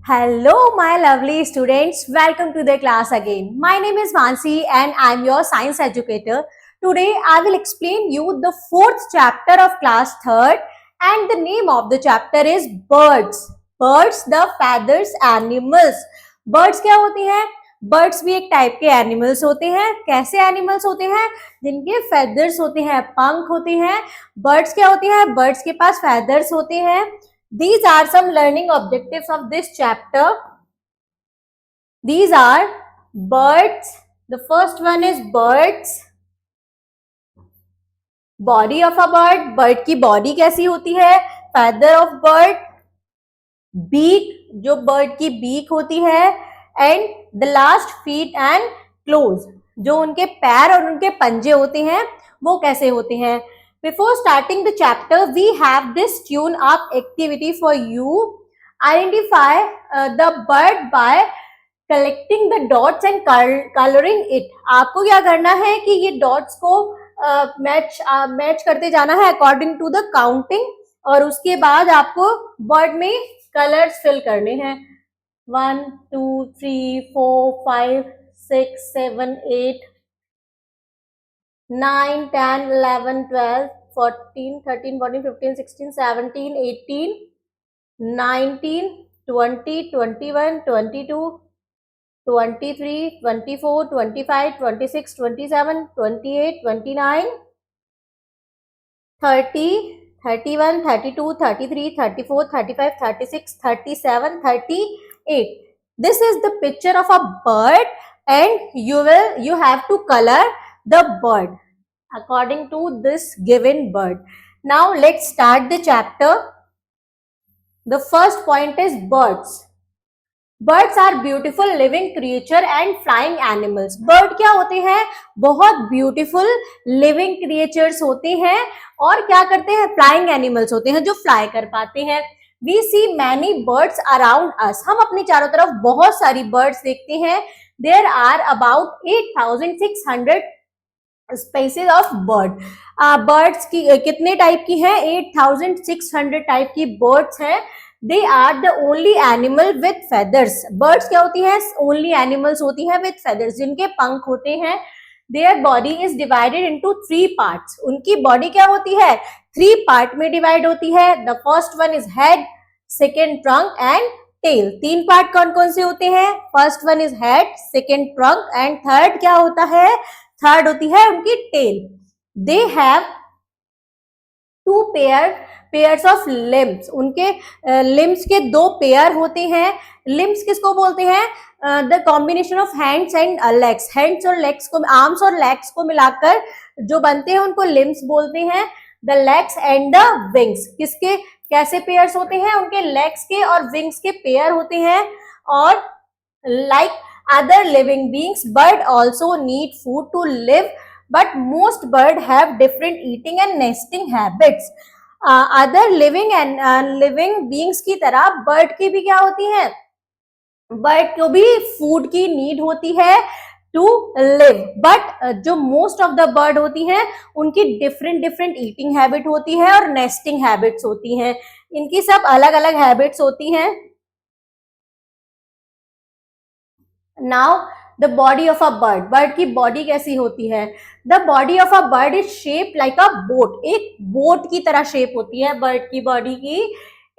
Hello, my lovely students. Welcome to the class again. My name is Mansi and I am your science educator. Today, I will explain you the fourth chapter of class 3rd and the name of the chapter is Birds. Birds, the feathers animals. Birds क्या होती हैं? Birds भी एक type के animals होते हैं. कैसे animals होते हैं? जिनके feathers होते हैं, पंख होते हैं. Birds क्या होती हैं? Birds के पास feathers होते हैं. These are some learning objectives of this chapter. These are birds. The first one is birds. Body of a bird. Bird की body कैसी होती है? Feather of bird. Beak, जो bird की beak होती है. And the last feet and claws, जो उनके पैर और उनके पंजे होते हैं वो कैसे होते हैं. Before starting the chapter, we have this tune up activity for you. Identify the bird by collecting the dots and coloring it. आपको क्या करना है कि ये dots को मैच करते जाना है according to the counting और उसके बाद आपको bird में colors fill करने हैं. 1, 2, 3, 4, 5, 6, 7, 8, 9, 10, 11, 12, 14, 13, 14, 15, 16, 17, 18, 19, 20, 21, 22, 23, 24, 25, 26, 27, 28, 29, 30, 31, 32, 33, 34, 35, 36, 37, 38. This is the picture of a bird and you have to color the bird according to this given bird. Now let's start the chapter. The first point is birds. Birds are beautiful living creature and flying animals. Bird क्या होते हैं? बहुत beautiful living creatures होते हैं और क्या करते हैं? Flying animals होते हैं जो fly कर पाते हैं. We see many birds around us. हम अपने चारों तरफ बहुत सारी birds देखते हैं. There are about 8,600 species of bird. Birds की कितने टाइप की हैं? 8,600 टाइप की birds हैं. They are the only animal with feathers. Birds क्या होती हैं? Only animals होती हैं with feathers, जिनके पंख होते हैं. Their body is divided into 3 parts. उनकी body क्या होती है? 3 part में divide होती है. The first one is head, second trunk and tail. 3 part कौन कौन से होते हैं? First one is head, second trunk and third क्या होता है? Third होती है उनकी tail. They have 2 pairs of limbs. उनके limbs के 2 पेयर होते हैं. Limbs किसको बोलते हैं? The combination of hands and legs. Hands और legs को, arms और legs को मिलाकर जो बनते हैं उनको limbs बोलते हैं. The legs and the wings. किसके कैसे पेयर्स होते हैं? उनके legs के और wings के पेयर होते हैं. और like other living beings, bird also need food to live, but most bird have different eating and nesting habits. Other living and living beings की तरह bird की भी क्या होती है? Bird को भी food की need होती है to live, but जो most of the bird होती हैं उनकी different eating habit होती है और nesting habits होती हैं. इनकी सब अलग अलग habits होती हैं. Now the body of a bird. Bird की body कैसी होती है? The body of a bird is shaped like a boat. एक boat की तरह shape होती है bird की body की.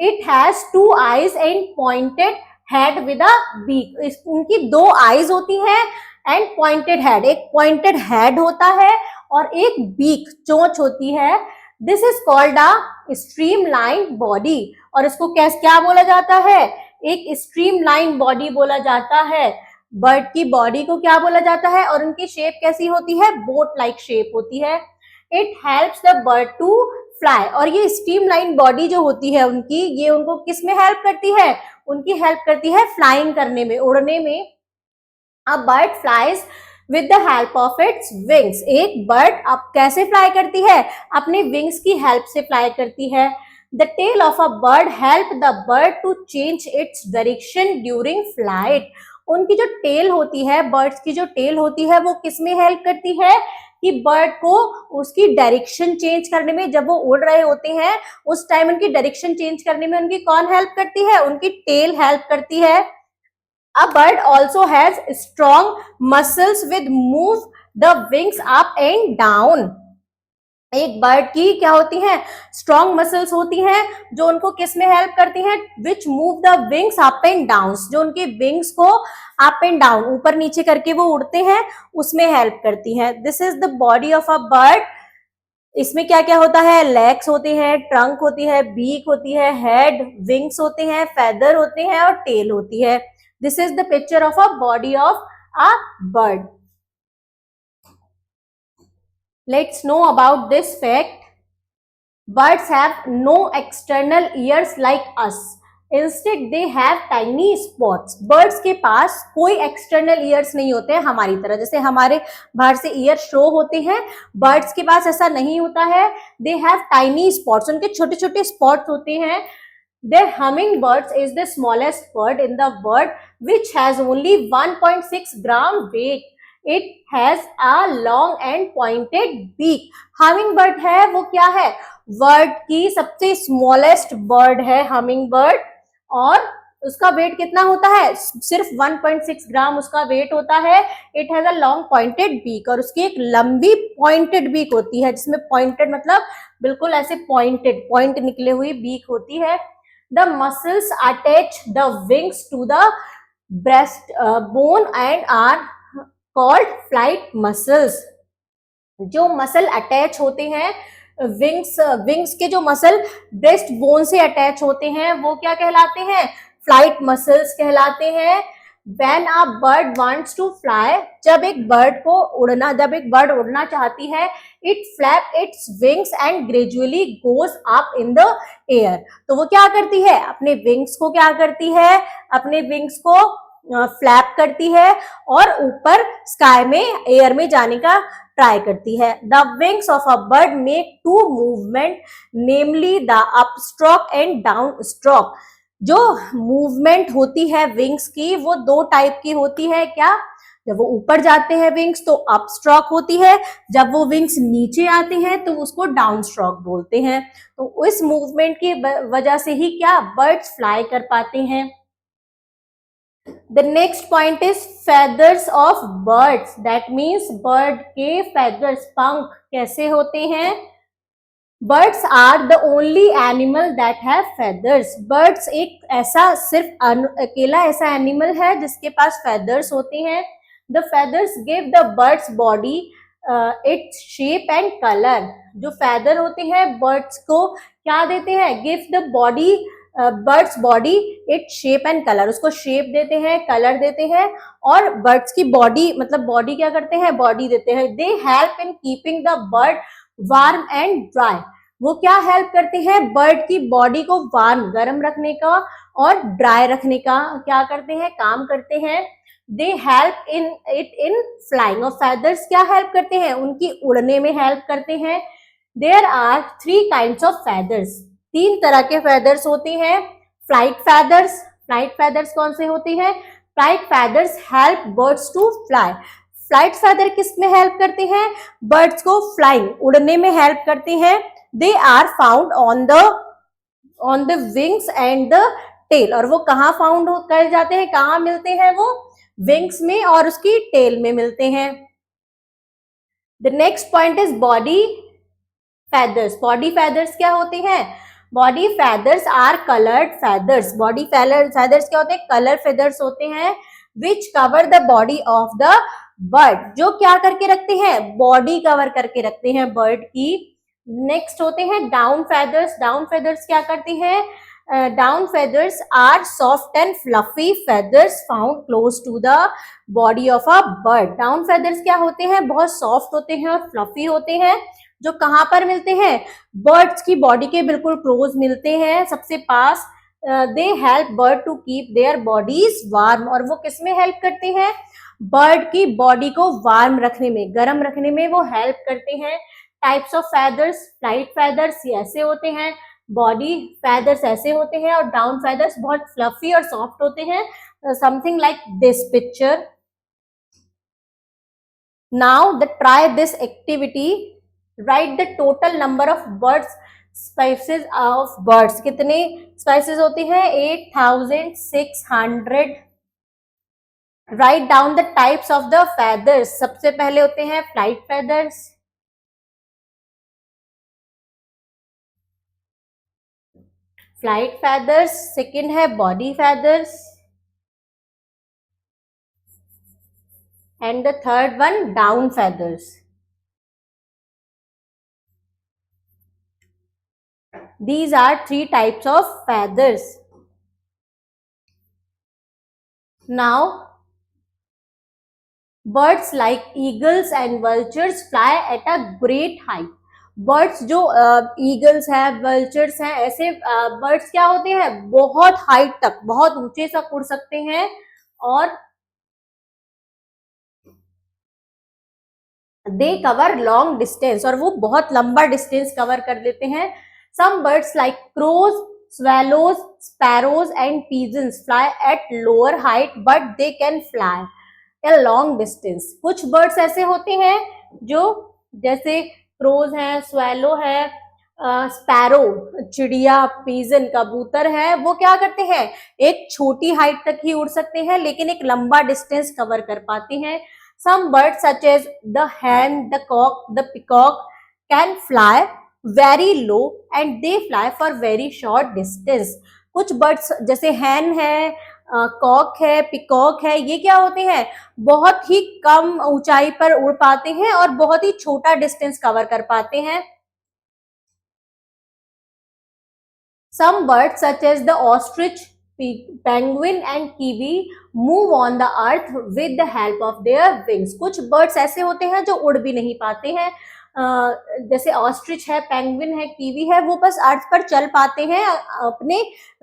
It has 2 eyes and pointed head with a beak. उनकी 2 eyes होती हैं and pointed head. एक pointed head होता है और एक beak चोंच होती है. This is called a streamlined body. और इसको क्या बोला जाता है? एक streamlined body बोला जाता है. बर्ड की बॉडी को क्या बोला जाता है और उनकी शेप कैसी होती है? बोट लाइक शेप होती है. It helps the bird to fly. और ये स्ट्रीमलाइन बॉडी जो होती है उनकी, ये उनको किस में हेल्प करती है? उनकी हेल्प करती है फ्लाइंग करने में, उड़ने में. A bird flies with the help of its wings. एक बर्ड अब कैसे फ्लाई करती है? अपने विंग्स की हेल्प से फ्लाई करती है. The tail of a bird help the bird to change its direction during flight. उनकी जो टेल होती है, बर्ड्स की जो टेल होती है वो किस में हेल्प करती है? कि बर्ड को उसकी डायरेक्शन चेंज करने में, जब वो उड़ रहे होते हैं उस टाइम उनकी डायरेक्शन चेंज करने में उनकी कौन हेल्प करती है? उनकी टेल हेल्प करती है. A bird also has strong muscles with move the wings up and down. एक बर्ड की क्या होती हैं? स्ट्रॉन्ग मसल्स होती हैं जो उनको किस में हेल्प करती हैं? Which move the wings up and down, जो उनके विंग्स को अप एंड डाउन, ऊपर नीचे करके वो उड़ते हैं, उसमें हेल्प करती हैं. This is the body of a bird. इसमें क्या क्या होता है? लेग्स होते हैं, ट्रंक होती है, बीक होती है, हेड, विंग्स होते हैं, फेदर होते हैं और टेल होती है. This is the picture of a body of a bird. Let's know about this fact. Birds have no external ears like us. Instead, they have tiny spots. Birds के पास कोई external ears नहीं होते हैं हमारी तरह. जैसे हमारे बाहर से ear show होते हैं, birds के पास ऐसा नहीं होता है. They have tiny spots. उनके छोटे छोटे spots होते हैं. Their hummingbirds is the smallest bird in the world, which has only 1.6 gram weight. It has a long and pointed beak. Hummingbird है वो क्या है? वर्ड की सबसे स्मॉलेस्ट बर्ड है हमिंगबर्ड, और उसका वेट कितना होता है? सिर्फ 1.6 ग्राम उसका वेट होता है. It has a long pointed beak, और उसकी एक लंबी पॉइंटेड बीक होती है, जिसमें पॉइंटेड मतलब बिल्कुल ऐसे पॉइंटेड, पॉइंट निकले हुई बीक होती है. The muscles attach the wings to the breast bone and are called flight muscles. जो मसल अटैच होते हैं विंग्स के, जो मसल ब्रेस्ट बोन से अटैच होते हैं, वो क्या कहलाते हैं? फ्लाइट मसल्स कहलाते हैं. When a bird wants to fly, जब एक बर्ड उड़ना चाहती है, it flap its wings and gradually goes up in the air. तो वो क्या करती है? अपने विंग्स को क्या करती है? अपने विंग्स को फ्लैप करती है और ऊपर स्काई में, एयर में जाने का ट्राई करती है. The wings of a bird make two movement, namely the up stroke and down stroke. जो मूवमेंट होती है विंग्स की, वो दो टाइप की होती है. क्या? जब वो ऊपर जाते हैं विंग्स तो अप स्ट्रोक होती है, जब वो विंग्स नीचे आते हैं तो उसको डाउन स्ट्रोक बोलते हैं. तो इस मूवमेंट की वजह से ही क्या बर्ड्स फ्लाई कर पाते हैं. The next point is feathers of birds. That means bird के feathers, पंख कैसे होते हैं? Birds are the only animal that have feathers. Birds एक ऐसा सिर्फ अकेला ऐसा एनिमल है जिसके पास feathers होते हैं. The feathers give the bird's body its shape and color. जो feather होते हैं birds को क्या देते हैं? Give the body birds body it shape and colour, उसको शेप देते हैं, कलर देते हैं, और बर्ड्स की बॉडी मतलब बॉडी क्या करते हैं? बॉडी देते हैं. They help in keeping the bird warm and dry. वो क्या हेल्प करते हैं? बर्ड की बॉडी को वार्म, गर्म रखने का और ड्राई रखने का क्या करते हैं? काम करते हैं. They help in flying. और फेदर्स क्या हेल्प करते हैं? उनकी उड़ने में हेल्प करते हैं. There are 3 kinds of feathers. 3 तरह के फेदर्स होते हैं. Flight feathers. फ्लाइट फेदर्स कौन से होते हैं? Flight feathers help birds to fly. Flight feather किस में हेल्प करते हैं? बर्ड्स को फ्लाइंग, उड़ने में हेल्प करते हैं. They are found on the wings and the tail. और वो कहाँ फाउंड कर जाते हैं? कहाँ मिलते हैं वो? विंग्स में और उसकी टेल में मिलते हैं. The next point is body feathers. Body feathers क्या होते हैं? Body feathers are coloured feathers. Body feathers क्या होते हैं? कलर फेदर्स होते हैं. Which cover the body of the bird. जो क्या करके रखते हैं? बॉडी कवर करके रखते हैं बर्ड की. नेक्स्ट होते हैं डाउन फेदर्स. डाउन फेदर्स क्या करते हैं? Down feathers are soft and fluffy feathers found close to the body of a bird. Down feathers क्या होते हैं? बहुत सॉफ्ट होते हैं और फ्लफी होते हैं, जो कहाँ पर मिलते हैं? बर्ड्स की बॉडी के बिल्कुल क्लोज मिलते हैं, सबसे पास. They help bird to keep their bodies warm. और वो किस में हेल्प करते हैं? बर्ड की बॉडी को वार्म रखने में, गर्म रखने में वो हेल्प करते हैं. Types of feathers. Flight feathers ऐसे होते हैं, बॉडी फेदर्स ऐसे होते हैं, और डाउन फेदर्स बहुत फ्लफी और सॉफ्ट होते हैं. Something like this picture. Now try this activity. Write the total number of birds species of birds. कितने species होती है? 8600. Write down the types of the feathers. सबसे पहले होते हैं flight feathers. Flight feathers. Second है body feathers. And the third one, down feathers. These are three types of feathers. Now, birds like eagles and vultures fly at a great height. Birds जो eagles है, vultures हैं, ऐसे birds क्या होते हैं? बहुत height तक, बहुत ऊंचे तक उड़ सकते हैं और दे कवर लॉन्ग डिस्टेंस, और वो बहुत लंबा डिस्टेंस कवर कर लेते हैं. Some birds like crows, swallows, sparrows and pigeons fly at lower height but they can fly a long distance. कुछ बर्ड्स ऐसे होते हैं जो जैसे क्रोज है, स्वैलो है, स्पैरो चिड़िया, पीजन कबूतर है, वो क्या करते हैं? एक छोटी हाइट तक ही उड़ सकते हैं लेकिन एक लंबा डिस्टेंस कवर कर पाते हैं. Some birds such as the hen, the cock, the peacock can fly very low and they fly for very short distance. कुछ बर्ड्स जैसे हैन है, कॉक है, पिकॉक है, ये क्या होते हैं? बहुत ही कम ऊंचाई पर उड़ पाते हैं और बहुत ही छोटा डिस्टेंस कवर कर पाते हैं. Some birds such as the ostrich, penguin and kiwi move on the earth with the help of their wings. कुछ बर्ड्स ऐसे होते हैं जो उड़ भी नहीं पाते हैं, जैसे ऑस्ट्रिच है, पेंगुइन है, कीवी है, वो बस अर्थ पर चल पाते हैं अपने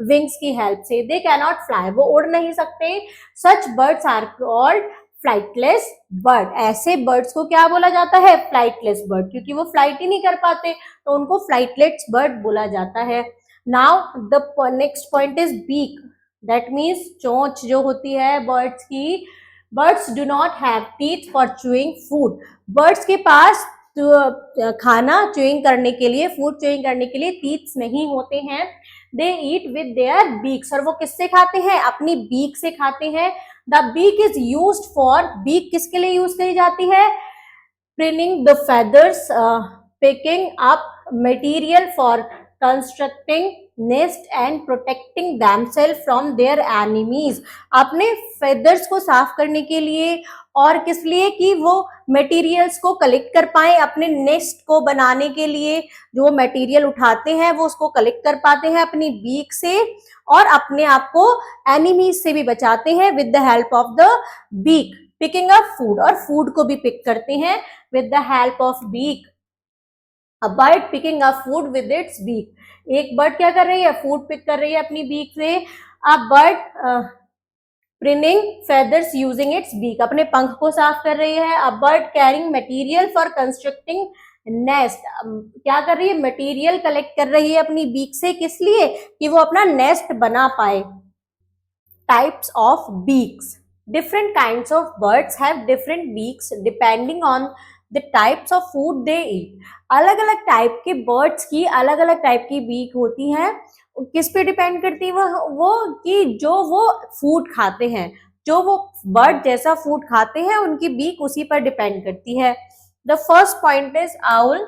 विंग्स की हेल्प से. दे कैन नॉट फ्लाई, वो उड़ नहीं सकते. Such birds are called flightless bird. ऐसे बर्ड्स को क्या बोला जाता है? फ्लाइटलेस बर्ड, क्योंकि वो फ्लाइट ही नहीं कर पाते तो उनको फ्लाइटलेस बर्ड बोला जाता है. Now the next point is beak. That means चोंच जो होती है बर्ड्स की. Birds do not have teeth for chewing food. Birds के पास खाना च्यूइंग करने के लिए, फूड च्यूइंग करने के लिए टीथ्स नहीं होते हैं. दे ईट विद देयर बीक्स. और वो किससे खाते हैं? अपनी बीक से खाते हैं. The beak is used for, beak किसके लिए यूज करी जाती है? Preening the feathers, picking up material for constructing nest and protecting themselves from their enemies. अपने फेदर्स को साफ करने के लिए और किस लिए? कि वो मटेरियल्स को कलेक्ट कर पाए, अपने नेस्ट को बनाने के लिए जो मटेरियल उठाते हैं वो उसको कलेक्ट कर पाते हैं अपनी बीक से, और अपने आप को एनिमीज से भी बचाते हैं with the help of the beak. Picking up food, और फूड को भी पिक करते हैं with the help of beak. A bird picking up food with its beak. एक बर्ड क्या कर रही है? फूड पिक कर रही है अपनी बीक से. A bird preening feathers using its beak. अपने पंख को साफ कर रही है. A bird carrying material for constructing nest. क्या कर रही है? मटेरियल कलेक्ट कर रही है अपनी बीक से. किस लिए? कि वो अपना नेस्ट बना पाए. Types of beaks. Different kinds of birds have different beaks depending on the types of food they eat. अलग अलग टाइप के बर्ड्स की अलग अलग टाइप की बीक होती हैं. किस पे डिपेंड करती है? वो कि जो वो फूड खाते हैं, जो वो बर्ड जैसा फूड खाते हैं उनकी बीक उसी पर डिपेंड करती है. The first point is owl.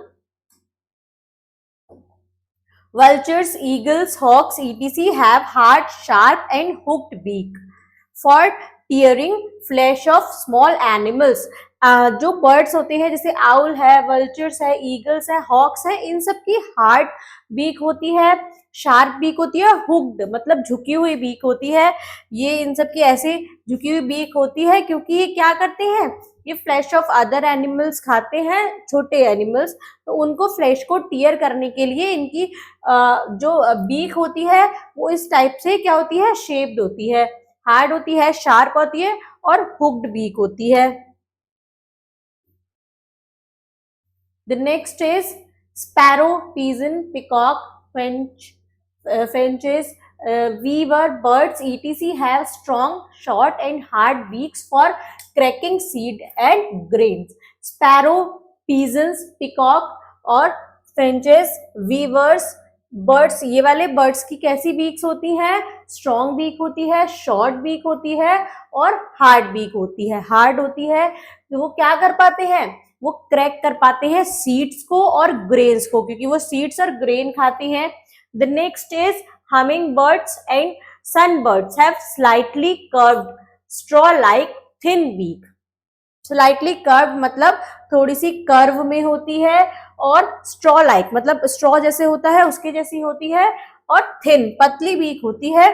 Vultures, eagles, hawks, etc. have hard, sharp and hooked beak for tearing flesh of small animals. जो बर्ड्स होते हैं जैसे आउल है, वल्चर्स है, ईगल्स है, हॉक्स है, इन सब की हार्ड बीक होती है, शार्प बीक होती है, हुक्ड मतलब झुकी हुई बीक होती है. ये इन सब की ऐसे झुकी हुई बीक होती है क्योंकि ये क्या करते हैं? ये फ्लैश ऑफ अदर एनिमल्स खाते हैं, छोटे एनिमल्स, तो उनको फ्लैश को टीयर करने के लिए इनकी जो बीक होती है वो इस टाइप से क्या होती है? शेप्ड होती है, हार्ड होती है, शार्प होती है और हुक्ड बीक होती है. The next is sparrow, pigeon, peacock, finches, weaver, birds, etc. have strong, short and hard beaks for cracking seed and grains. Sparrow, pigeons, peacock और फ्रेंचेस, वीवर्स, बर्ड्स, ये वाले बर्ड्स की कैसी बीक्स होती हैं? स्ट्रॉन्ग बीक होती है, शॉर्ट बीक होती है और हार्ड बीक होती है। हार्ड होती है तो वो क्या कर पाते हैं? वो क्रैक कर पाते हैं सीड्स को और ग्रेन्स को, क्योंकि वो सीड्स और ग्रेन खाते हैं। The next is humming birds and sunbirds have slightly curved straw like thin beak. Slightly curve मतलब थोड़ी सी कर्व में होती है, और स्ट्रॉ लाइक मतलब स्ट्रॉ जैसे होता है उसके जैसी होती है, और थिन पतली बीक होती है।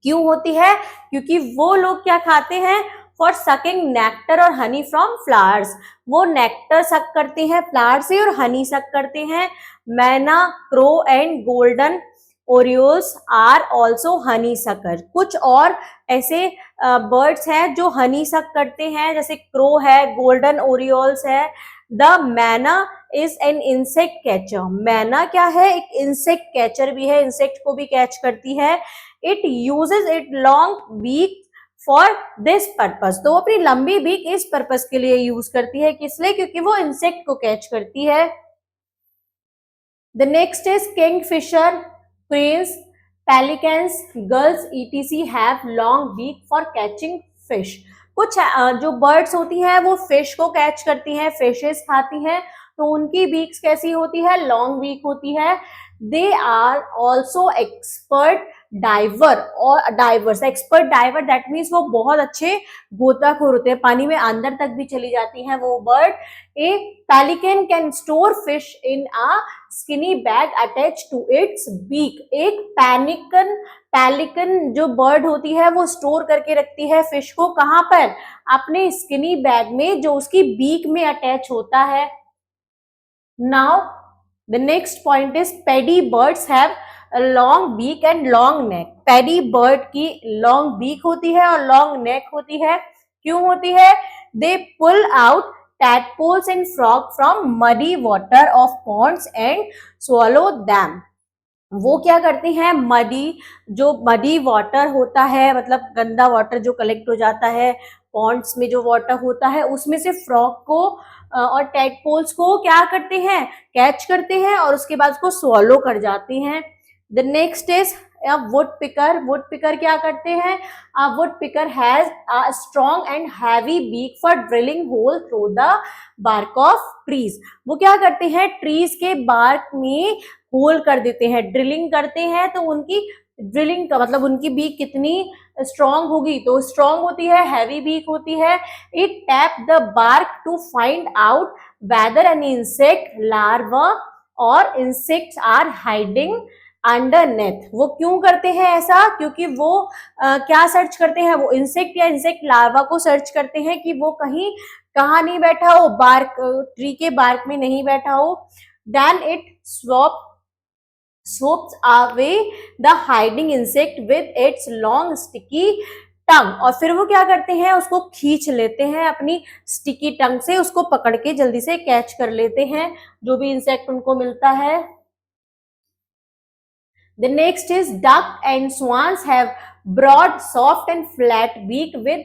क्यों होती है? क्योंकि वो लोग क्या खाते हैं? फॉर सकिंग नेक्टर और हनी फ्रॉम फ्लावर्स। वो नेक्टर सक करते हैं फ्लावर से और हनी सक करते हैं। Myna, crow and golden orioles are also honey sucker. कुछ और ऐसे बर्ड्स हैं जो हनी सक करते हैं, जैसे क्रो है, गोल्डन ओरियोल्स है। द मैना इज एन इंसेक्ट कैचर। मैना क्या है? एक इंसेक्ट कैचर भी है, इंसेक्ट को भी कैच करती है। It uses it long beak for this purpose. तो वो अपनी लंबी बीक इस पर्पस के लिए यूज करती है। किस लिए? क्योंकि वो इंसेक्ट को कैच करती है। The next is Kingfisher, cranes, pelicans, gulls etc have long beak for catching fish। कुछ जो बर्ड्स होती हैं वो फिश को कैच करती हैं, फिशेस खाती हैं, तो उनकी बीक्स कैसी होती है? लॉन्ग बीक होती है। They are also expert diver और divers. Expert diver that means वो बहुत अच्छे गोताखोर होते हैं, पानी में अंदर तक भी चली जाती हैं वो bird. A pelican can store fish in a skinny bag attach to its beak. एक पेलिकन जो बर्ड होती है वो स्टोर करके रखती है फिश को, कहाँ पर? अपने स्किनी बैग में जो उसकी बीक में अटैच होता है। Now the next point is paddy birds have long beak and long neck. Paddy bird की लॉन्ग बीक होती है और लॉन्ग नेक होती है। क्यों होती है? They pull out tadpoles and frog from muddy water of ponds and swallow them। वो क्या करते हैं? जो मडी वाटर होता है, मतलब गंदा वाटर जो कलेक्ट हो जाता है पॉन्ड्स में, जो वाटर होता है उसमें से फ्रॉग को और टैडपोल्स को क्या करते हैं? कैच करते हैं और उसके बाद उसको स्वॉलो कर जाते हैं। The next is wood picker. Wood picker क्या करते हैं? Wood picker has a strong and heavy beak for drilling hole through the bark of trees. वो क्या करते हैं? ट्रीज के बार्क में होल कर देते हैं, ड्रिलिंग करते हैं, तो उनकी ड्रिलिंग का मतलब उनकी बीक कितनी स्ट्रॉन्ग होगी? तो स्ट्रॉन्ग होती है, हैवी बीक होती है। It tap the bark to find out whether an insect larva और इंसेक्ट्स आर हाइडिंग अंडरनेथ। वो क्यों करते हैं ऐसा? क्योंकि वो क्या सर्च करते हैं? वो इंसेक्ट या इंसेक्ट लार्वा को सर्च करते हैं कि वो कहीं कहाँ नहीं बैठा हो, बार्क ट्री के बार्क में नहीं बैठा हो। Then it swoops away the hiding insect with its long sticky tongue। और फिर वो क्या करते हैं? उसको खींच लेते हैं अपनी स्टिकी टंग से, उसको पकड़ के जल्दी से कैच कर लेते हैं जो भी इंसेक्ट उनको मिलता है। The next is duck and swans have broad, soft and flat beak with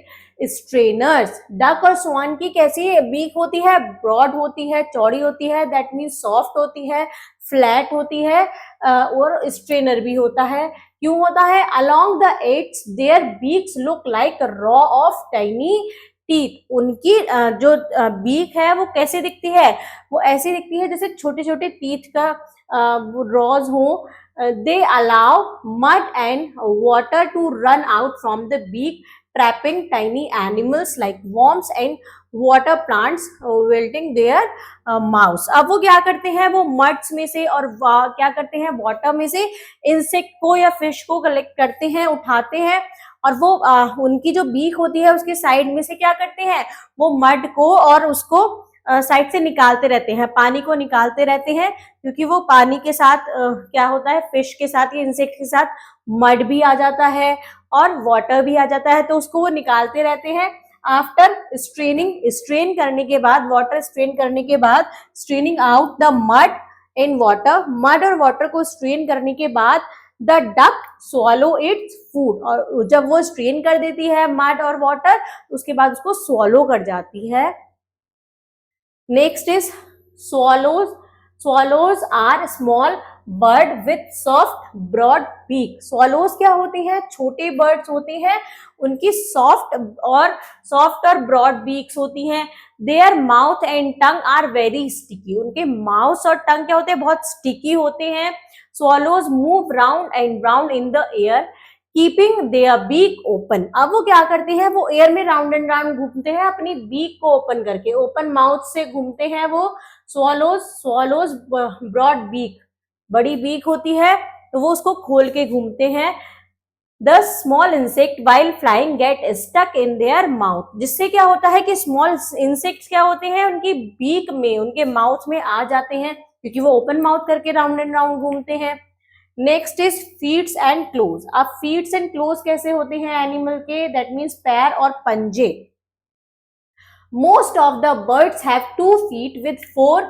strainers। Duck और स्वान की कैसी बीक होती है? ब्रॉड होती है, चौड़ी होती है, दैट मीन्स सॉफ्ट होती है, फ्लैट होती है और स्ट्रेनर भी होता है। क्यों होता है? Along the edges their beaks look like row of tiny teeth. उनकी जो बीक है वो कैसे दिखती है? वो ऐसी दिखती है जैसे छोटे छोटे टीथ का रॉज हो। They allow mud and water to run out from the beak, trapping tiny animals like worms and water plants, wilting their mouths। अब वो क्या करते हैं? वो मड्स में से और क्या करते हैं? वाटर में से इंसेक्ट को या फिश को कलेक्ट करते हैं, उठाते हैं, और वो उनकी जो बीक होती है उसके साइड में से क्या करते हैं? वो मड को और उसको साइड से निकालते रहते हैं, पानी को निकालते रहते हैं, क्योंकि वो पानी के साथ क्या होता है? फिश के साथ या इंसेक्ट के साथ मड भी आ जाता है और वाटर भी आ जाता है, तो उसको वो निकालते रहते हैं। आफ्टर स्ट्रेन करने के बाद, वाटर स्ट्रेन करने के बाद, straining out the mud in water, mud और वाटर को स्ट्रेन करने के बाद the duck swallow its food. और जब वो स्ट्रेन कर देती है मड और वाटर, उसके बाद उसको स्वॉलो कर जाती है। Next is swallows. Swallows are small bird with soft broad beak. Swallows क्या होते हैं? छोटे birds होते हैं, उनकी soft और broad beaks होती हैं. Their mouth and tongue are very sticky. उनके mouth और tongue क्या होते हैं? बहुत sticky होते हैं. Swallows move round and round in the air, keeping their beak open. अब वो क्या करते हैं? वो एयर में राउंड एंड राउंड घूमते हैं अपनी बीक को ओपन करके, ओपन माउथ से घूमते हैं वो. स्वॉलोज ब्रॉड बीक, बड़ी बीक होती है तो वो उसको खोल के घूमते हैं. The small insect while flying get stuck in their mouth. जिससे क्या होता है कि स्मॉल इंसेक्ट्स क्या होते हैं? उनकी बीक में, उनके माउथ में आ जाते हैं, क्योंकि वो ओपन माउथ करके राउंड एंड राउंड घूमते हैं. Next is feats and close. अब फीट्स एंड क्लोज कैसे होते हैं एनिमल के? दैट मीन्स पैर और पंजे. Most of the birds have 2 feet with 4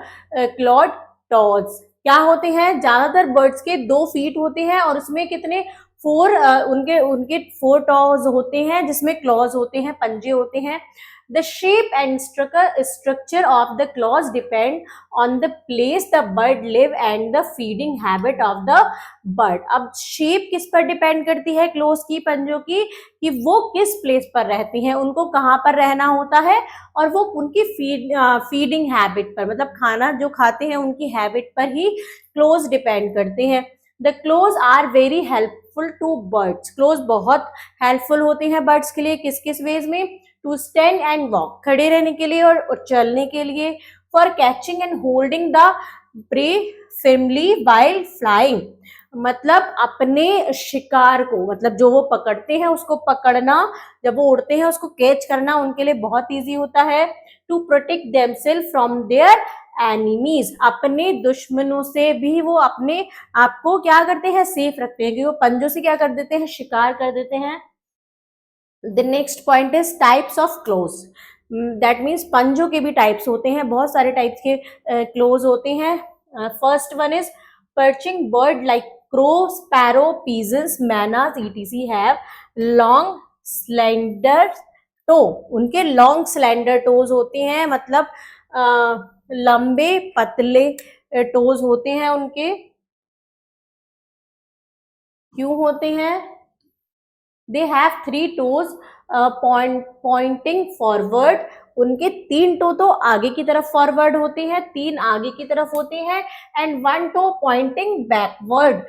clawed toes. क्या होते हैं? ज्यादातर बर्ड्स के 2 फीट होते हैं और उसमें कितने? 4 उनके 4 टॉज होते हैं, जिसमें क्लॉज होते हैं, पंजे होते हैं. The shape and structure of the claws depend on the place the bird live and the feeding habit of the bird. अब शेप किस पर डिपेंड करती है क्लोज की, पंजों की, कि वो किस प्लेस पर रहती हैं, उनको कहाँ पर रहना होता है, और वो उनकी फीडिंग हैबिट पर, मतलब खाना जो खाते हैं उनकी हैबिट पर ही क्लोज डिपेंड करते हैं. The claws are very helpful to birds. Claws बहुत हेल्पफुल होते हैं बर्ड्स के लिए. किस किस वेज में? टू स्टैंड एंड वॉक, खड़े रहने के लिए और चलने के लिए. For catching and holding the prey firmly while flying, मतलब अपने शिकार को, मतलब जो वो पकड़ते हैं उसको पकड़ना, जब वो उड़ते हैं उसको कैच करना उनके लिए बहुत इजी होता है. To protect themselves from their enemies, अपने दुश्मनों से भी वो अपने आप को क्या करते हैं? सेफ रखते हैं, क्योंकि वो पंजों से क्या कर देते हैं? शिकार कर देते हैं. The next point is types of claws. That means पंजों के भी टाइप्स होते हैं, बहुत सारे टाइप्स के क्लोज होते हैं. First one is perching bird like crow, sparrow, pigeons, manas etc have long slender toe. उनके long slender toes होते हैं, मतलब लंबे पतले टोज होते हैं उनके. क्यों होते हैं? They have 3 toes pointing forward. उनके 3 टो तो आगे की तरफ फॉरवर्ड होते हैं, 3 आगे की तरफ होते हैं. एंड 1 टो पॉइंटिंग बैकवर्ड,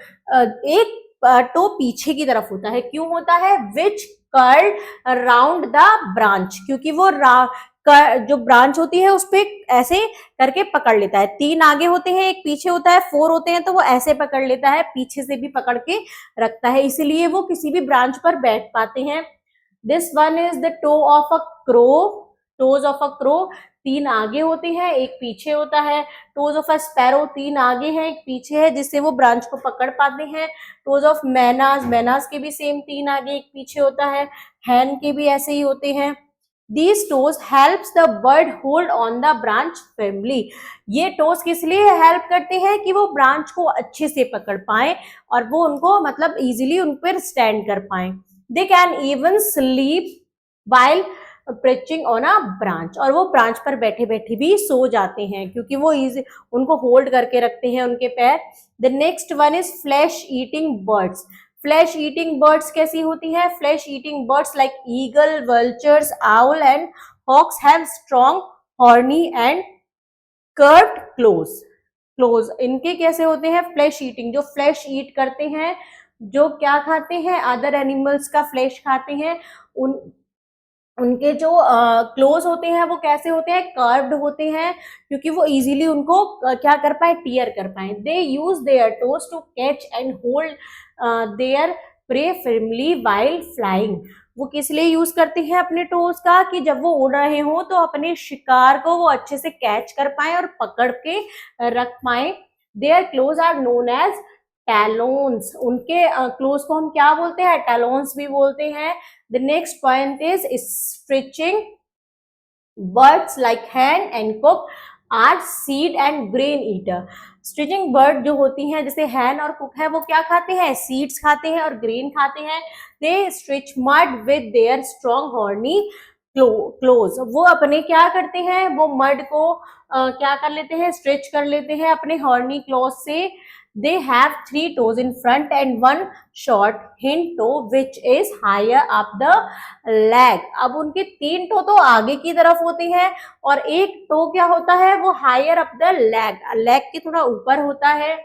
एक टो पीछे की तरफ होता है. क्यों होता है? विच कर्ल राउंड द ब्रांच, क्योंकि वो जो ब्रांच होती है उस पे ऐसे करके पकड़ लेता है. 3 आगे होते हैं, एक पीछे होता है, 4 होते हैं तो वो ऐसे पकड़ लेता है, पीछे से भी पकड़ के रखता है, इसीलिए वो किसी भी ब्रांच पर बैठ पाते हैं. This one is the toe of a crow. Toes of a crow 3 आगे होते हैं, एक पीछे होता है. टोज ऑफ अ स्पैरो 3 आगे हैं, एक पीछे है, जिससे वो ब्रांच को पकड़ पाते हैं. टोज ऑफ मैनाज के भी सेम 3 आगे एक पीछे होता है. हैन के भी ऐसे ही होते हैं. These toes helps the bird hold on the branch firmly. ये टोस किस लिए हेल्प करते हैं? कि वो ब्रांच को अच्छे से पकड़ पाए और वो उनको मतलब इजीली उन पर स्टैंड कर पाए. They can even sleep while perching on a branch. और वो ब्रांच पर बैठे बैठे भी सो जाते हैं, क्योंकि वो इजी उनको होल्ड करके रखते हैं उनके पैर. The next one is flesh eating birds. Flesh eating birds कैसी होती है? Flesh eating birds like eagle, vultures, owl and hawks have strong horny and curved claws. इनके कैसे होते हैं? फ्लैश ईटिंग, जो फ्लैश ईट करते हैं, जो क्या खाते हैं? अदर एनिमल्स का फ्लैश खाते हैं. उनके जो क्लोज होते हैं वो कैसे होते हैं? कर्व्ड होते हैं, क्योंकि वो इजीली उनको क्या कर पाए? टीयर कर पाए. They use their toes to catch and hold their prey firmly while flying. वो किस लिए यूज करते हैं अपने टोज का? कि जब वो उड़ रहे हो तो अपने शिकार को वो अच्छे से कैच कर पाए और पकड़ के रख पाए. Their claws are known as talons. उनके क्लोज को हम क्या बोलते हैं? टैलोन्स भी बोलते हैं. The next point is stretching birds like hen and cock are seed and grain eater. Stretching bird जो होती हैं, जैसे hen और cock है, वो क्या खाते हैं? सीड्स खाते हैं और ग्रेन खाते हैं. They stretch mud with their strong horny close. वो अपने क्या करते हैं? वो मड को क्या कर लेते हैं, स्ट्रेच कर लेते हैं अपने हॉर्नी क्लॉज से। They have 3 toes in front and 1 short hind toe which is higher up the leg। अब उनके 3 टो तो आगे की तरफ होते हैं और एक टो क्या होता है, वो higher up the leg, leg के थोड़ा ऊपर होता है।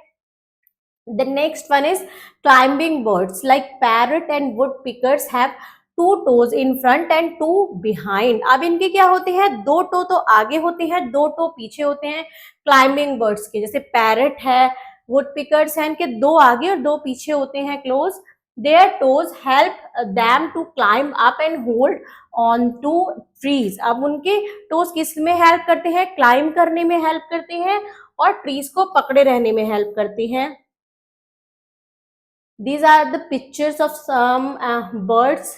The next one is climbing birds like parrot and woodpeckers have 2 toes in front and 2 behind। अब इनके क्या होते हैं, 2 टो तो आगे होते हैं, 2 टो पीछे होते हैं क्लाइंबिंग बर्ड्स के। जैसे पैरट है, वुडपिकर्स हैं, इनके 2 आगे और 2 पीछे होते हैं close. Their toes help them to climb up and hold on to trees। अब उनके टोज किस में हेल्प करते हैं, क्लाइंब करने में हेल्प करते हैं और ट्रीज को पकड़े रहने में हेल्प करते हैं। These are the pictures of some birds,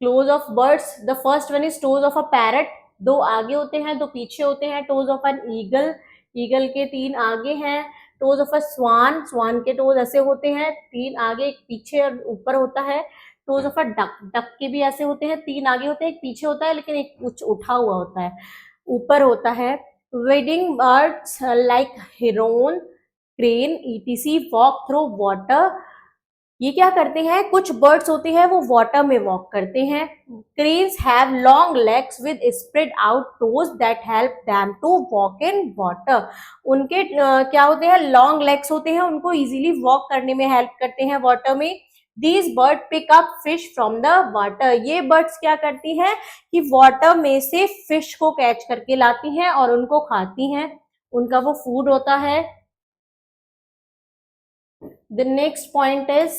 claws of birds। The first one is toes of a parrot। 2 आगे होते हैं, 2 पीछे होते हैं। toes of an eagle। Eagle के 3 आगे हैं। toes of a swan। स्वान के टोज ऐसे होते हैं, 3 आगे, 1 पीछे और ऊपर होता है। toes of a duck। Duck के भी ऐसे होते हैं, 3 आगे होते हैं, 1 पीछे होता है, लेकिन एक कुछ उठा हुआ होता है, ऊपर होता है। wading birds like heron, crane etc walk through water. ये क्या करते हैं, कुछ बर्ड्स होते हैं वो वाटर में वॉक करते हैं। Cranes have long legs with spread out toes that help them to walk in water. उनके क्या होते हैं, लॉन्ग लेग्स होते हैं, उनको इजीली वॉक करने में हेल्प करते हैं वाटर में। These birds pick up fish from the water। ये बर्ड्स क्या करती हैं कि वाटर में से फिश को कैच करके लाती हैं और उनको खाती हैं, उनका वो फूड होता है। The next point is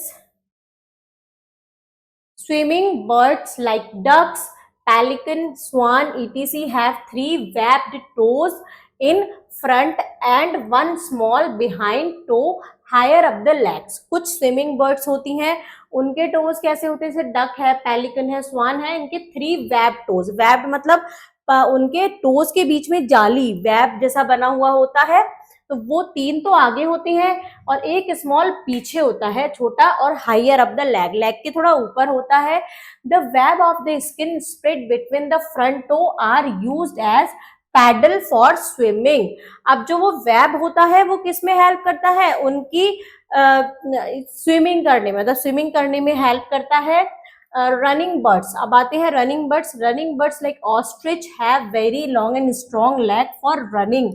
swimming birds like ducks, pelican, swan etc have 3 webbed toes in front and 1 small behind toe higher up the legs। कुछ स्विमिंग बर्ड्स होती हैं, उनके टोज कैसे होते हैं, जैसे डक है, पेलिकन है, स्वान है, इनके 3 वेब टोज। वेब मतलब उनके टोज के बीच में जाली, वेब जैसा बना हुआ होता है, तो वो 3 तो आगे होते हैं और एक स्मॉल पीछे होता है, छोटा, और higher up the leg, leg के थोड़ा ऊपर होता है। The web of the skin spread between the front toe are used as paddle for swimming. अब जो वो वेब होता है वो किस में हेल्प करता है, उनकी स्विमिंग करने में, मतलब स्विमिंग करने में हेल्प करता है। रनिंग बर्ड्स, अब आते हैं running birds. Running birds like ostrich have very long and strong leg for running.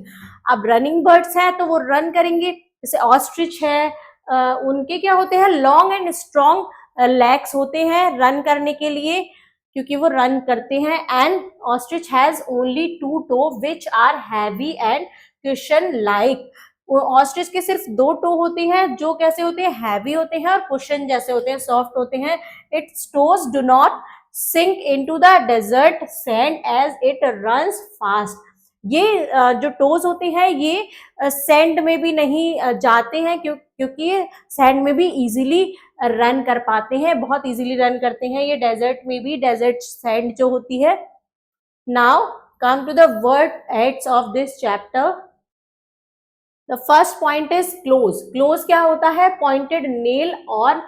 अब रनिंग बर्ड्स है तो वो रन करेंगे, जैसे ऑस्ट्रिच है, उनके क्या होते हैं, लॉन्ग एंड स्ट्रॉन्ग लेग्स होते हैं रन करने के लिए, क्योंकि वो रन करते हैं। And ostrich has only 2 toe which are heavy and cushion like. Ostrich के सिर्फ 2 टो होते हैं जो कैसे होते हैं, हैवी होते हैं और कुशन जैसे होते हैं, सॉफ्ट होते हैं। Its toes do not sink into the desert sand as it runs fast. ये जो टोज होते हैं ये सैंड में भी नहीं जाते हैं, क्योंकि सैंड में भी इजीली रन कर पाते हैं, बहुत इजीली रन करते हैं ये डेजर्ट में भी, डेजर्ट सैंड जो होती है। Now come to the word aids of this chapter. The first point is claws. Claws क्या होता है, पॉइंटेड नेल और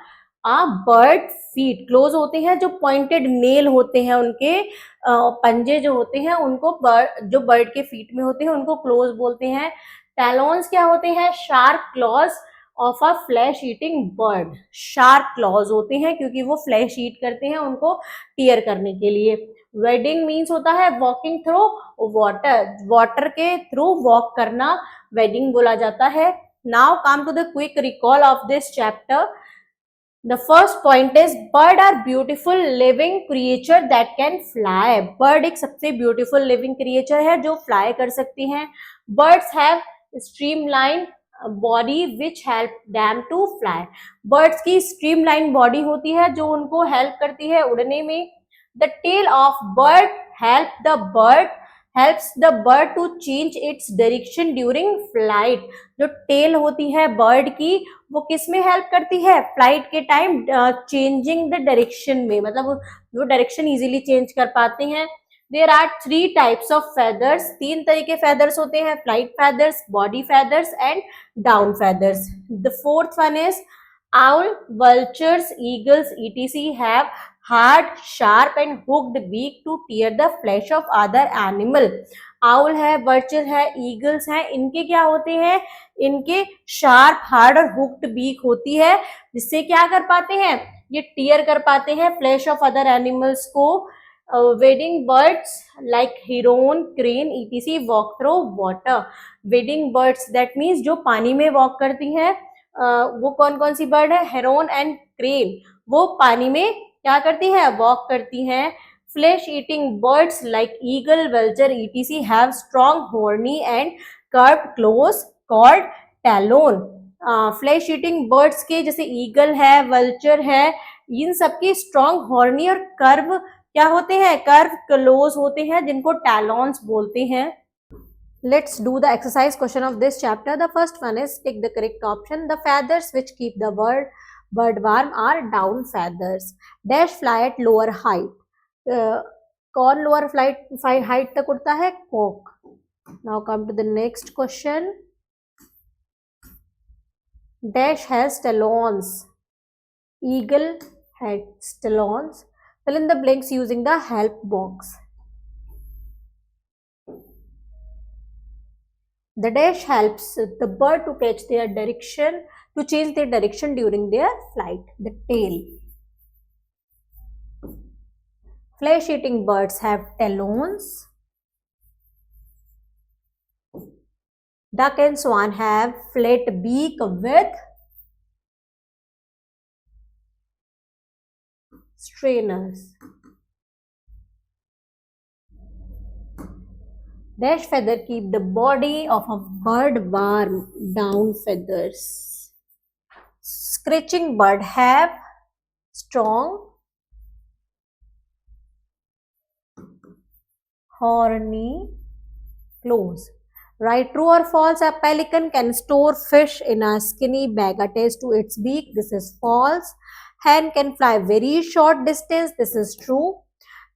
बर्ड फीट। क्लोज होते हैं जो पॉइंटेड नेल होते हैं, उनके पंजे जो होते हैं उनको जो बर्ड के फीट में होते हैं उनको क्लोज बोलते हैं। टैलोन्स क्या होते हैं, sharp clause of a flesh eating bird. Sharp clause होते हैं क्योंकि वो फ्लैश ईट करते हैं, उनको टीयर करने के लिए। वेडिंग मीन्स होता है वॉकिंग थ्रू वाटर, वाटर के थ्रू वॉक करना वेडिंग बोला जाता है। Now come to the quick recall of this chapter. The first point is bird are beautiful living creature that can fly। bird एक सबसे beautiful living creature है जो fly कर सकती हैं। birds have streamlined body which help them to fly। birds की streamlined body होती है जो उनको help करती है उड़ने में। the tail of bird helps the bird to change its direction during flight। जो टेल होती है बर्ड की वो किस में हेल्प करती है, फ्लाइट के टाइम चेंजिंग द डायरेक्शन में, मतलब वो डायरेक्शन इजीली चेंज कर पाते हैं। There are 3 types of feathers. 3 तरह के फेदर्स होते हैं, flight feathers, body feathers and down feathers. The fourth one is owl, vultures, eagles etc have hard, sharp and hooked beak to tear the flesh of other animal. Owl है, vulture है, eagles है, इनके क्या होते हैं, इनके sharp, hard और hooked beak होती है, जिससे क्या कर पाते हैं, ये टीयर कर पाते हैं फ्लैश ऑफ अदर एनिमल्स को. Wedding birds like Heron, crane etc walk through water. Wedding birds that means जो पानी में वॉक करती हैं, वो कौन कौन सी बर्ड है, हेरोन एंड क्रेन, वो पानी में क्या करती है, वॉक करती हैं. Flesh eating birds like eagle, vulture, etc. have strong horny and curved claws called talon. Flash eating birds के जैसे ईगल है, वल्चर है, इन सबके स्ट्रॉन्ग हॉर्नी और कर्व क्या होते हैं, कर्व क्लोज होते हैं, जिनको टैलॉन्स बोलते हैं. Let's do the exercise question of this chapter. The first one is take the correct option. The feathers which keep the bird warm are down feathers. Dash fly at lower height. कौन lower flight height तक उड़ता है, cock. Now come to the next question. Dash has talons. Eagle has talons. fill in the blanks using the help box. The dash helps the bird to catch their direction, to change their direction during their flight. The tail. Flesh eating birds have talons. Duck and swan have flat beak with strainers. Dash feather keep the body of a bird warm, down feathers. Screeching bird have strong horny claws. Right, true or false? A pelican can store fish in a skinny bag attached to its beak. This is false. Hen can fly very short distance. This is true.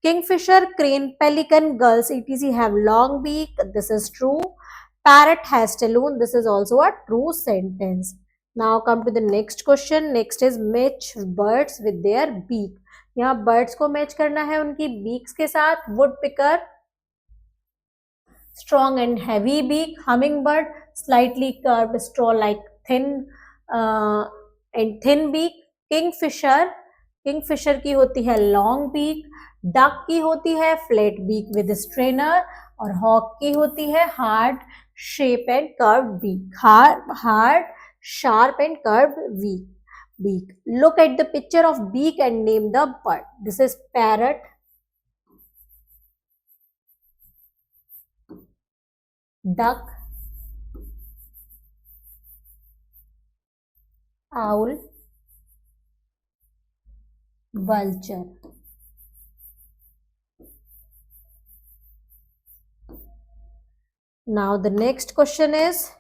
Kingfisher, crane, pelican, gulls, etc. have long beak. This is true. Parrot has talon. This is also a true sentence. Now come to the next question. Next is match birds with their beak. यहाँ birds को match करना है उनकी beaks के साथ. Woodpecker, strong and heavy beak. Hummingbird, slightly curved straw like thin and thin beak. Kingfisher की होती है long beak. Duck की होती है flat beak with strainer. और hawk की होती है hard shape and curved beak. Hard, sharp and curved beak. Look at the picture of beak and name the bird. This is parrot, duck, owl, vulture. Now the next question is,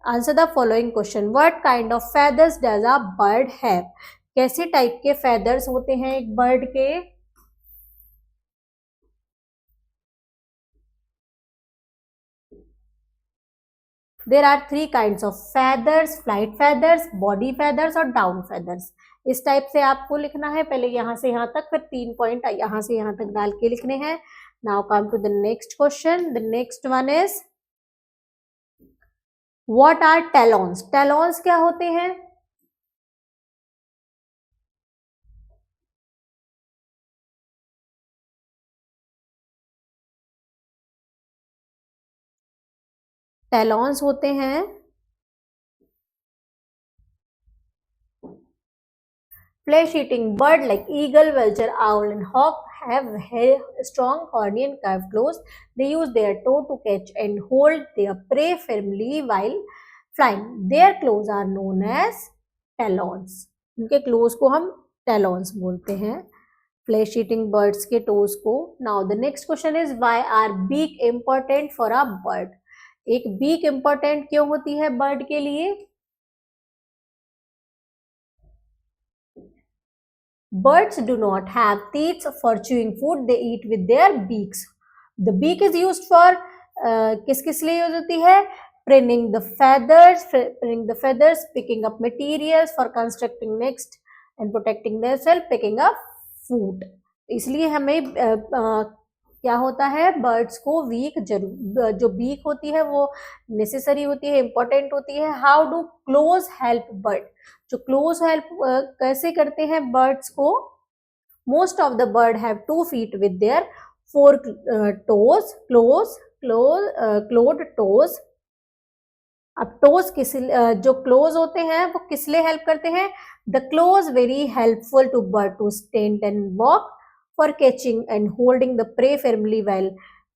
answer the following question. What kind of feathers does a bird have? कैसे type के feathers होते हैं एक bird के? There are three kinds of feathers: flight feathers, body feathers और down feathers. इस type से आपको लिखना है, पहले यहाँ से यहाँ तक, फिर 3 पॉइंट यहाँ से यहाँ तक डाल के लिखने हैं. Now come to the next question. The next one is, what are talons? Talons क्या होते हैं? Talons होते हैं flesh eating bird like eagle, vulture, owl and hawk have strong horny and curved claws. They use their toe to catch and hold their prey firmly while flying. Their claws are known as talons. उनके claws को हम talons बोलते हैं, flesh eating birds के toes को. Now the next question is, why are beak important for a bird? एक beak important क्यों होती है bird के लिए? Birds do not have teeth for chewing food. They eat with their beaks. The beak is used for किस लिए use होती है? Printing the feathers, picking up materials, for constructing and protecting themselves, picking up food. इसलिए हमें क्या होता है, birds को वीक जरूर, जो वीक होती है वो नेसेसरी होती है, इंपॉर्टेंट होती है. How do close help bird? जो क्लोज हेल्प कैसे करते हैं बर्ड्स को? Most of the bird have 2 feet with their 4 toes, क्लोड toes. अब टोज किस जो क्लोज होते हैं वो किस लिए हेल्प करते हैं? The claws very helpful to bird to stand and walk, for catching and holding the prey firmly while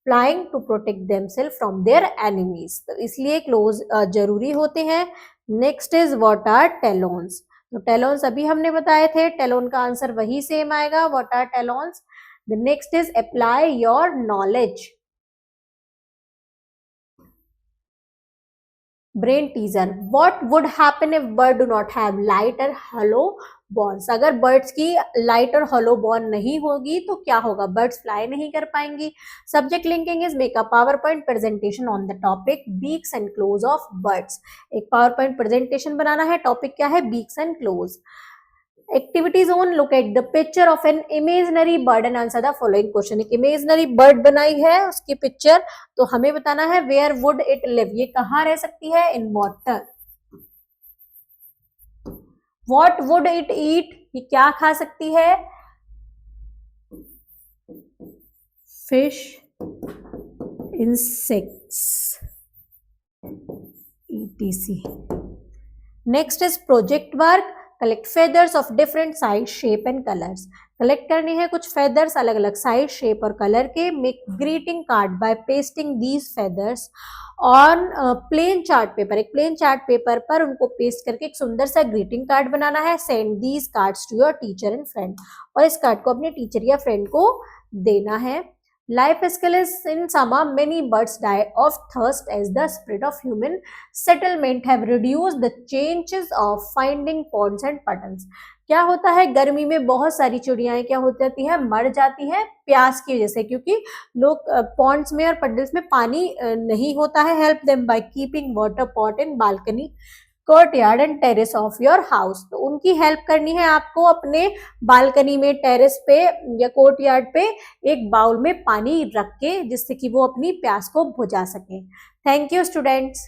flying, to protect themselves from their enemies. तो इसलिए क्लोज जरूरी होते हैं. Next is what are talons? तो talons अभी हमने बताए थे, टेलोन का आंसर वही सेम आएगा, what are talons. The next is apply your knowledge. Brain teaser. What would happen if bird do not have light और हॉलो बोन्स? अगर बर्ड्स की लाइट और हॉलो बोन नहीं होगी तो क्या होगा? बर्ड्स फ्लाई नहीं कर पाएंगी. Subject linking is make a power point presentation on the topic beaks and close of birds. एक पावर पॉइंट प्रेजेंटेशन बनाना है, टॉपिक क्या है? Beaks and close. Activity zone. Look at the picture of an imaginary bird and answer the following question. एक imaginary bird बनाई है, उसकी picture, तो हमें बताना है वेयर वुड इट लिव? ये कहाँ रह सकती है? In water. What would it eat? ये क्या खा सकती है? Fish, insects, etc. Next is project work. Collect feathers of different size, shape and colours. Collect करनी है कुछ फेदर्स अलग अलग साइज, शेप और कलर के. Make greeting card by pasting these feathers on plain chart paper. एक plain chart paper पर उनको पेस्ट करके एक सुंदर सा ग्रीटिंग कार्ड बनाना है. Send these cards to your teacher and friend. और इस कार्ड को अपने टीचर या फ्रेंड को देना है. Life skill is in summer, many birds die of thirst as the spread of human settlement have reduced the chances of finding ponds and puddles. क्या होता है? गर्मी में बहुत सारी चिड़ियाएं क्या हो जाती है? मर जाती है प्यास की वजह से, क्योंकि लोग पॉन्ड्स में और पडल्स में पानी नहीं होता है. Help them by keeping water pot in balcony, courtyard and terrace of your house. तो उनकी हेल्प करनी है आपको अपने बालकनी में, टेरेस पे या कोर्टयार्ड पे एक बाउल में पानी रख के, जिससे कि वो अपनी प्यास को बुझा सके. Thank you students.